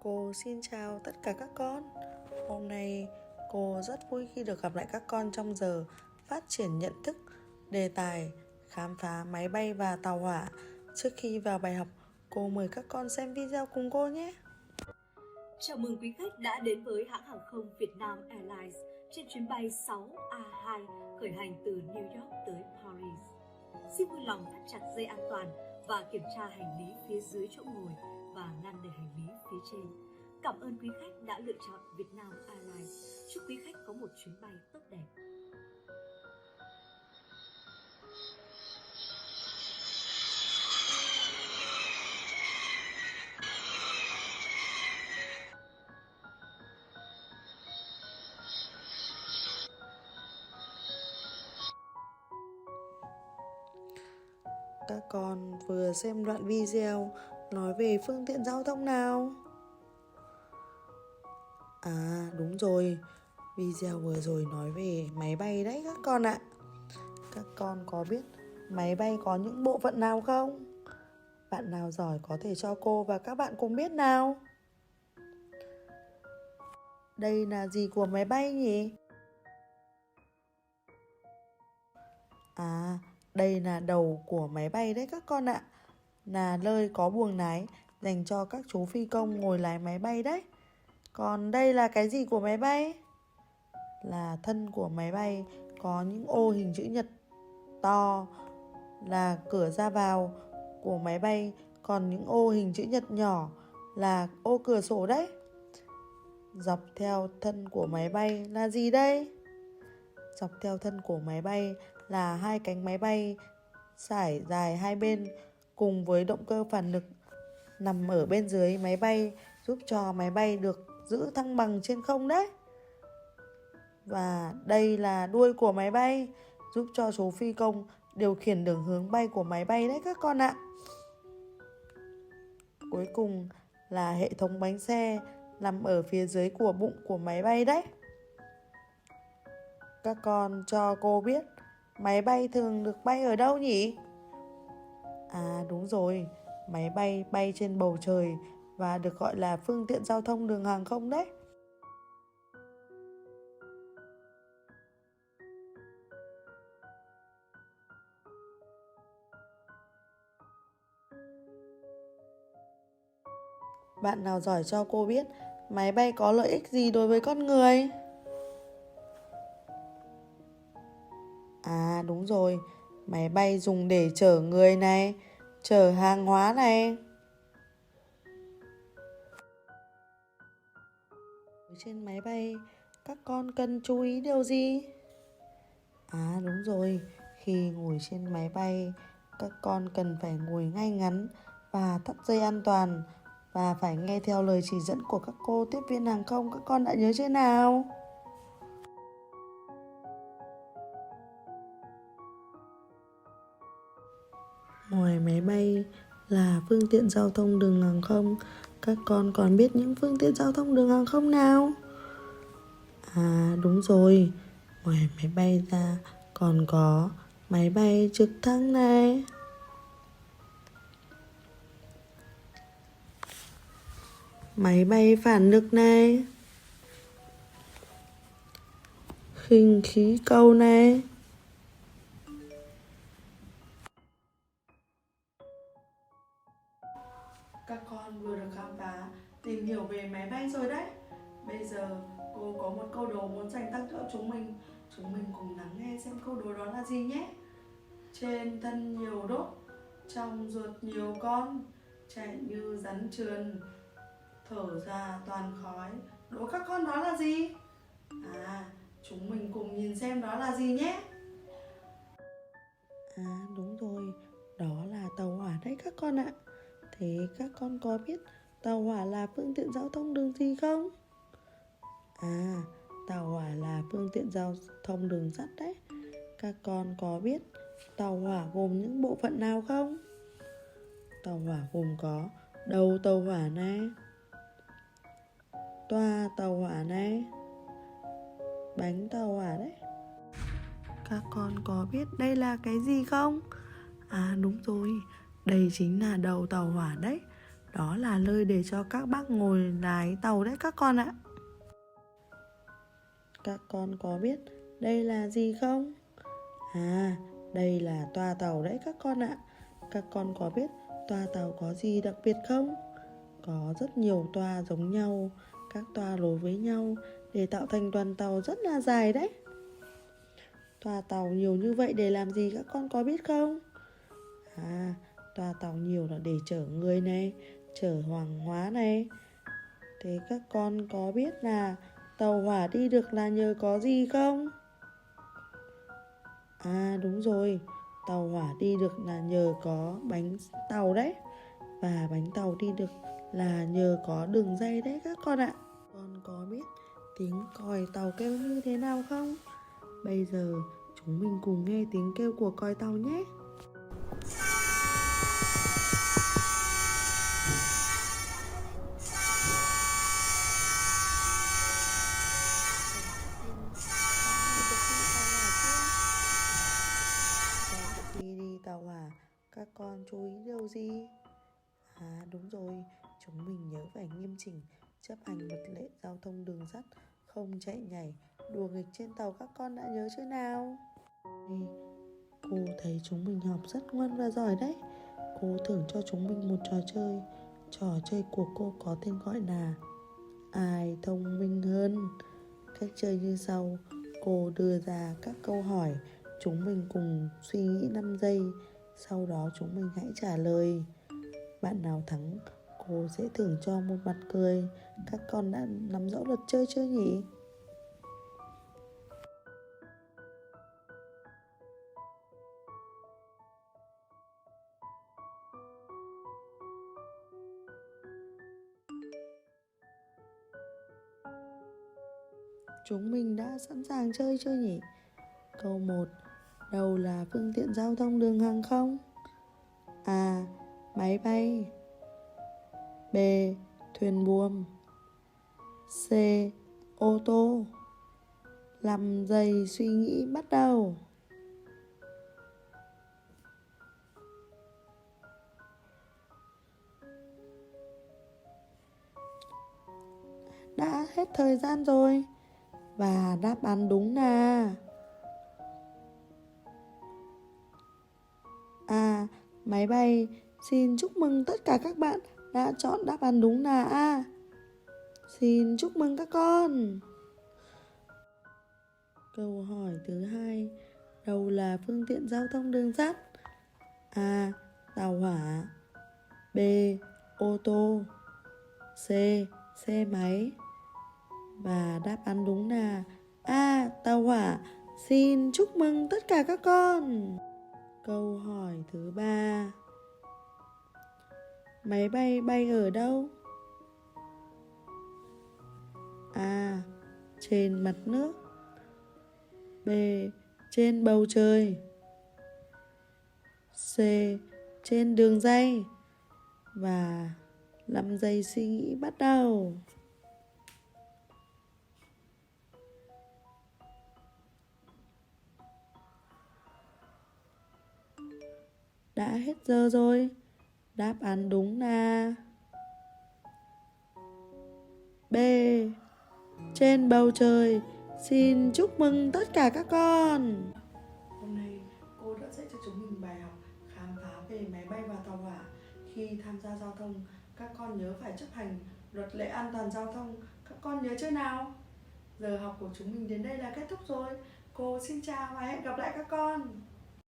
Cô xin chào tất cả các con. Hôm nay cô rất vui khi được gặp lại các con trong giờ phát triển nhận thức, đề tài khám phá máy bay và tàu hỏa. Trước khi vào bài học, cô mời các con xem video cùng cô nhé. Chào mừng quý khách đã đến với hãng hàng không Vietnam Airlines trên chuyến bay 6A2 khởi hành từ New York tới Paris. Xin vui lòng thắt chặt dây an toàn và kiểm tra hành lý phía dưới chỗ ngồi và ngăn để hành lý phía trên. Cảm ơn quý khách đã lựa chọn Vietnam Airlines. Chúc quý khách có một chuyến bay tốt đẹp. Các con vừa xem đoạn video nói về phương tiện giao thông nào? À đúng rồi, video vừa rồi nói về máy bay đấy các con ạ. Các con có biết máy bay có những bộ phận nào không? Bạn nào giỏi có thể cho cô và các bạn cùng biết nào. Đây là gì của máy bay nhỉ? À, đây là đầu của máy bay đấy các con ạ. Là nơi có buồng lái dành cho các chú phi công ngồi lái máy bay đấy. Còn đây là cái gì của máy bay? Là thân của máy bay có những ô hình chữ nhật to là cửa ra vào của máy bay, còn những ô hình chữ nhật nhỏ là ô cửa sổ đấy. Dọc theo thân của máy bay là gì đây? Dọc theo thân của máy bay là hai cánh máy bay sải dài hai bên cùng với động cơ phản lực nằm ở bên dưới máy bay, giúp cho máy bay được giữ thăng bằng trên không đấy. Và đây là đuôi của máy bay, giúp cho chú phi công điều khiển đường hướng bay của máy bay đấy các con ạ. Cuối cùng là hệ thống bánh xe nằm ở phía dưới của bụng của máy bay đấy. Các con cho cô biết máy bay thường được bay ở đâu nhỉ? À đúng rồi, máy bay bay trên bầu trời và được gọi là phương tiện giao thông đường hàng không đấy. Bạn nào giỏi cho cô biết máy bay có lợi ích gì đối với con người? À đúng rồi, máy bay dùng để chở người này, chở hàng hóa này. Trên máy bay, các con cần chú ý điều gì? À đúng rồi, khi ngồi trên máy bay, các con cần phải ngồi ngay ngắn và thắt dây an toàn và phải nghe theo lời chỉ dẫn của các cô tiếp viên hàng không. Các con đã nhớ chưa nào? Ngoài máy bay là phương tiện giao thông đường hàng không, các con còn biết những phương tiện giao thông đường hàng không nào? À đúng rồi, ngoài máy bay ra còn có máy bay trực thăng này, máy bay phản lực này, khinh khí cầu này. Các con vừa được khám phá, tìm hiểu về máy bay rồi đấy. Bây giờ cô có một câu đố muốn dành tặng cho chúng mình. Chúng mình cùng lắng nghe xem câu đố đó là gì nhé. Trên thân nhiều đốt, trong ruột nhiều con, chạy như rắn trườn, thở ra toàn khói. Đố các con đó là gì? À, chúng mình cùng nhìn xem đó là gì nhé. À đúng rồi, đó là tàu hỏa đấy các con ạ. Thế các con có biết tàu hỏa là phương tiện giao thông đường gì không? À, tàu hỏa là phương tiện giao thông đường sắt đấy. Các con có biết tàu hỏa gồm những bộ phận nào không? Tàu hỏa gồm có đầu tàu hỏa này, toa tàu hỏa này, bánh tàu hỏa đấy. Các con có biết đây là cái gì không? À đúng rồi, đây chính là đầu tàu hỏa đấy. Đó là nơi để cho các bác ngồi lái tàu đấy các con ạ. Các con có biết đây là gì không? À, đây là toa tàu đấy các con ạ. Các con có biết toa tàu có gì đặc biệt không? Có rất nhiều toa giống nhau, các toa nối với nhau để tạo thành đoàn tàu rất là dài đấy. Toa tàu nhiều như vậy để làm gì các con có biết không? À, toa tàu nhiều là để chở người này, chở hàng hóa này. Thế các con có biết là tàu hỏa đi được là nhờ có gì không? À đúng rồi, tàu hỏa đi được là nhờ có bánh tàu đấy. Và bánh tàu đi được là nhờ có đường ray đấy các con ạ. Con có biết tiếng còi tàu kêu như thế nào không? Bây giờ chúng mình cùng nghe tiếng kêu của còi tàu nhé. Khi đi tàu hỏa, các con chú ý điều gì? À đúng rồi, chúng mình nhớ phải nghiêm chỉnh, chấp hành luật lệ giao thông đường sắt, không chạy nhảy, đùa nghịch trên tàu các con đã nhớ chưa nào? Cô thấy chúng mình học rất ngoan và giỏi đấy. Cô thưởng cho chúng mình một trò chơi. Trò chơi của cô có tên gọi là Ai thông minh hơn. Cách chơi như sau. Cô đưa ra các câu hỏi, chúng mình cùng suy nghĩ 5 giây. Sau đó chúng mình hãy trả lời. Bạn nào thắng, cô sẽ thưởng cho một mặt cười. Các con đã nắm rõ luật chơi chưa nhỉ? Chúng mình đã sẵn sàng chơi chưa nhỉ? Câu 1. Đầu là phương tiện giao thông đường hàng không? A. Máy bay. B. Thuyền buồm. C. Ô tô. 5 giây suy nghĩ bắt đầu. Đã hết thời gian rồi. Và đáp án đúng là A. Máy bay. Xin chúc mừng tất cả các bạn đã chọn đáp án đúng là A. Xin chúc mừng các con. Câu hỏi thứ 2. Đầu là phương tiện giao thông đường sắt? A. Tàu hỏa. B. Ô tô. C. Xe máy. Và đáp án đúng là A. Tàu hỏa. Xin chúc mừng tất cả các con. Câu hỏi thứ 3. Máy bay bay ở đâu? A. Trên mặt nước. B. Trên bầu trời. C. Trên đường ray. Và 5 giây suy nghĩ bắt đầu. Đã hết giờ rồi. Đáp án đúng là B. Trên bầu trời. Xin chúc mừng tất cả các con. Hôm nay cô đã dạy cho chúng mình bài học khám phá về máy bay và tàu hỏa. Khi tham gia giao thông, các con nhớ phải chấp hành luật lệ an toàn giao thông. Các con nhớ chưa nào? Giờ học của chúng mình đến đây là kết thúc rồi. Cô xin chào và hẹn gặp lại các con.